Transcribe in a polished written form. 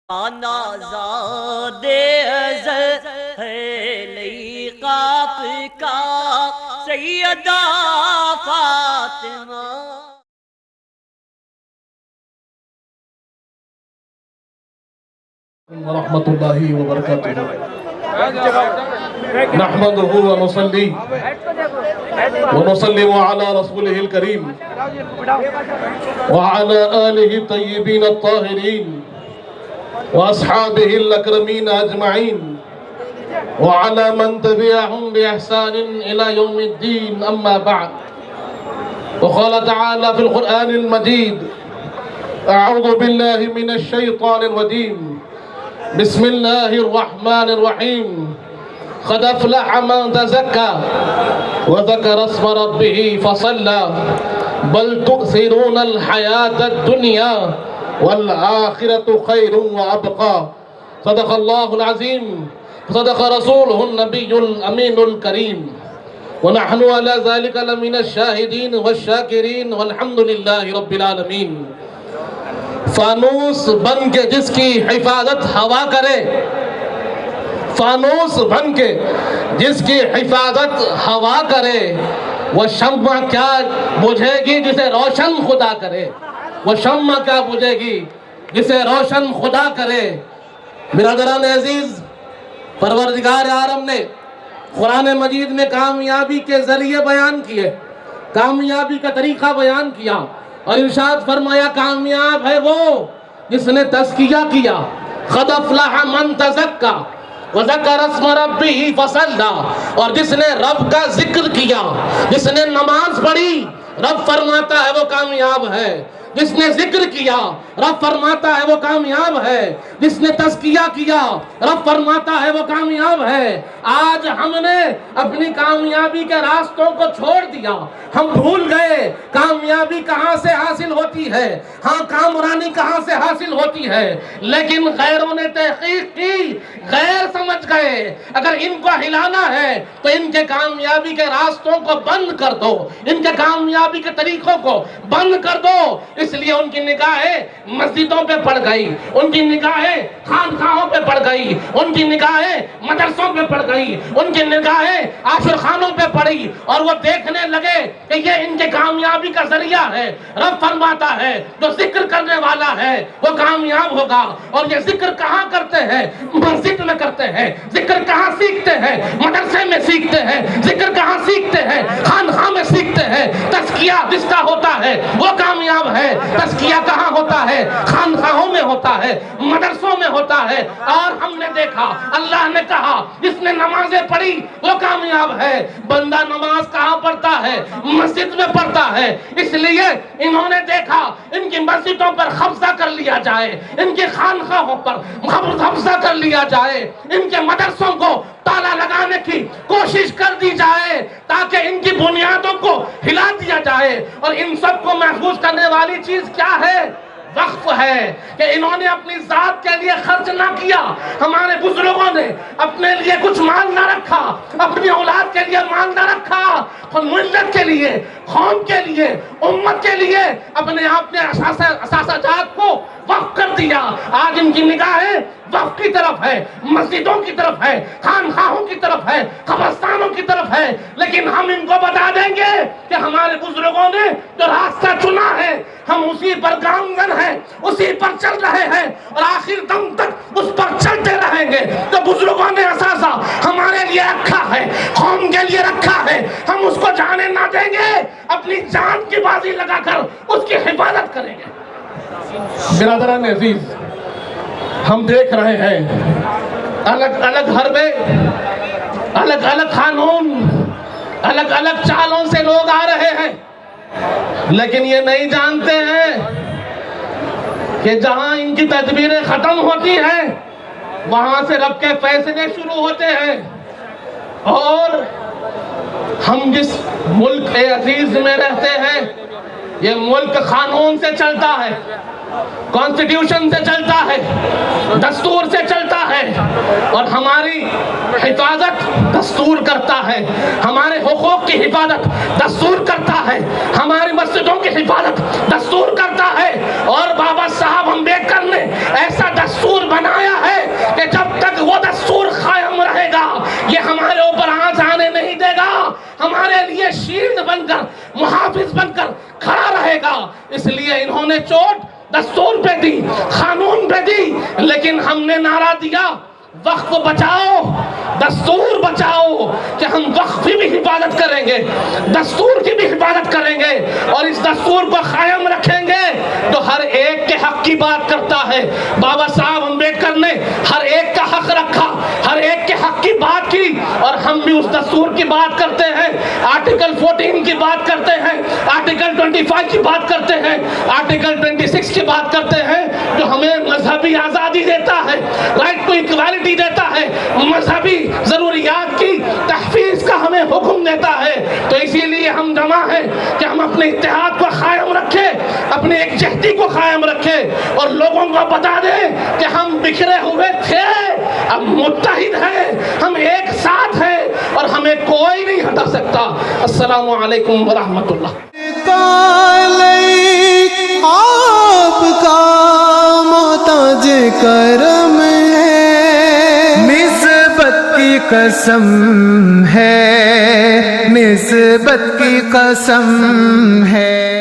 آزاد ازل ہے نئی قاف کا سیدہ فاطمہ ورحمۃ اللہ وبرکاتہ نحمده ونصلي ونسلم على رسوله الكريم وعلى آله الطيبين الطاهرين وأصحابه الأكرمين أجمعين وعلى من تبعهم بإحسان إلى يوم الدين أما بعد وقال تعالى في القرآن المجيد أعوذ بالله من الشيطان الرجيم بسم الله الرحمن الرحيم قد أفلح من تزكى وذكر اسم ربه فصلى بل تؤثرون الحياة الدنيا والآخرة خير وأبقى صدق الله العظيم صدق رسوله النبي الأمين الكريم ونحن على ذلك لمن الشاهدين والشاكرين والحمد لله رب العالمين فانوس بن کے جس کی حفاظت ہوا کرے، فانوس بن کے جس کی حفاظت ہوا کرے، وہ شمع کیا بجھے گی جسے روشن خدا کرے، وہ شمع کیا بجھے گی جسے روشن خدا کرے۔ برادران عزیز، پروردگار عالم نے قرآن مجید میں کامیابی کے ذریعے بیان کیے، کامیابی کا طریقہ بیان کیا اور ارشاد فرمایا کامیاب ہے وہ جس نے تزکیہ کیا۔ قد افلح من تزکا وذکر اسم ربہ فصلی، اور جس نے رب کا ذکر کیا، جس نے نماز پڑھی، رب فرماتا ہے وہ کامیاب ہے۔ جس نے ذکر کیا رب فرماتا ہے وہ کامیاب ہے۔ جس نے تزکیہ کیا رب فرماتا ہے وہ کامیاب ہے۔ آج ہم نے اپنی کامیابی کے راستوں کو چھوڑ دیا، ہم بھول گئے کامیابی کہاں سے حاصل ہوتی ہے، ہاں کامرانی کہاں سے حاصل ہوتی ہے، لیکن غیروں نے تحقیق کی، غیر سمجھ گئے اگر ان کو ہلانا ہے تو ان کے کامیابی کے راستوں کو بند کر دو، ان کے کامیابی کے طریقوں کو بند کر دو۔ اس لیے ان کی نگاہیں مسجدوں پہ پڑ گئی، ان کی نگاہیں خانقاہوں پہ پڑ گئی، ان کی نگاہیں مدرسوں پہ پڑ گئی، ان کی نگاہیں عاشرخانوں پہ پڑی اور وہ دیکھنے لگے کہ یہ ان کے کامیابی کا ذریعہ ہے۔ رب فرماتا ہے جو ذکر کرنے والا ہے وہ کامیاب ہوگا، اور یہ ذکر کہاں کرتے ہیں؟ مسجد میں کرتے ہیں۔ ذکر کہاں سیکھتے ہیں؟ مدرسے میں سیکھتے ہیں۔ ذکر کہاں سیکھتے ہیں؟ خانقاہ میں سیکھتے ہیں۔ تزکیہ جس کا ہوتا ہے وہ کامیاب ہے۔ تزکیہ کہاں ہوتا ہے؟ خانقاہوں میں ہوتا ہے، مدرسوں میں ہوتا ہے۔ اور ہم نے دیکھا اللہ نے کہا جس نے نمازیں پڑھی وہ کامیاب ہے۔ بندہ نماز کہاں پڑھتا ہے؟ مسجد میں پڑھتا ہے۔ اس لیے انہوں نے دیکھا ان کی مسجدوں پر قبضہ کر لیا جائے، ان کی خانقاہوں پر قبضہ کر لیا جائے، ان کے مدرسوں کو تالا لگانے کی کوشش کر دی جائے تاکہ ان کی بنیادوں کو ہلا دیا جائے۔ اور ان سب کو محفوظ کرنے والی چیز کیا ہے؟ وقف ہے، کہ انہوں نے اپنی ذات کے لیے خرچ نہ کیا۔ ہمارے بزرگوں نے اپنے لیے کچھ مال نہ رکھا، اپنی اولاد کے لیے مال نہ رکھا، ملت کے لیے، قوم کے لیے، امت کے لیے اپنے آپ نے اثاثات کو وقف کر دیا۔ آج ان کی نگاہیں وقف کی طرف ہے، مسجدوں کی طرف ہے، خانقاہوں کی طرف ہے، قبرستانوں کی طرف ہے۔ لیکن ہم ان کو بتا دیں گے کہ ہمارے بزرگوں نے جو راستہ چنا ہے ہم اسی پر گامزن ہیں، اسی پر چل رہے ہیں اور آخر دم تک اس پر چلتے رہیں گے۔ جو بزرگوں نے اثاثہ ہمارے لیے رکھا ہے، قوم کے لیے رکھا ہے، ہم اس کو جانے نہ دیں گے، اپنی جان کی بازی لگا کر اس کی حفاظت کریں گے۔ برادران عزیز، ہم دیکھ رہے ہیں الگ الگ حربے، الگ الگ قانون، الگ الگ چالوں سے لوگ آ رہے ہیں، لیکن یہ نہیں جانتے ہیں کہ جہاں ان کی تدبیریں ختم ہوتی ہیں وہاں سے رب کے فیصلے شروع ہوتے ہیں۔ اور ہم جس ملک عزیز میں رہتے ہیں یہ ملک قانون سے چلتا ہے، کانسٹیٹیوشن سے چلتا ہے، دستور سے چلتا ہے، اور ہماری حفاظت دستور کرتا ہے، ہمارے حقوق کی حفاظت دستور کرتا ہے، ہماری مسجدوں کی حفاظت دستور کرتا ہے۔ اور بابا صاحب امبیڈکر نے ایسا دستور بنا لیکن ہم نے نعرہ دیا وقف بچاؤ، دستور بچاؤ، کہ ہم وقف کی بھی حفاظت کریں گے، دستور کی بھی حفاظت کریں گے، اور اس دستور کو قائم رکھیں گے تو ہر ایک کے حق کی بات کرتا ہے۔ بابا صاحب امبیڈکر نے ہر ایک کا حق رکھا، ہر ایک کے حق کی بات کی، اور ہم بھی اس دستور کی بات کرتے ہیں، آرٹیکل 14 کی بات کرتے ہیں، آرٹیکل 25 کی بات کرتے ہیں، آرٹیکل 26 کی بات کرتے ہیں، جو ہمیں مذہبی آزادی دیتا ہے، رائٹ ٹو ایکوالٹی دیتا ہے، مذہبی ضروریات کی تحفیظ کا ہمیں حکم دیتا ہے۔ تو اسی لیے ہم جمع ہیں کہ ہم اپنے اتحاد کو قائم رکھیں، اپنے یکجہتی کو قائم رکھیں، اور لوگوں کو بتا دیں کہ ہم بکھرے ہوئے تھے، اب متحد ہیں، ہم ایک ساتھ ہیں، اور ہمیں کوئی نہیں ہٹا سکتا۔ السلام علیکم ورحمۃ اللہ۔ آپ کا محتاج کرم ہے، نسبت کی قسم ہے، نسبت کی قسم ہے۔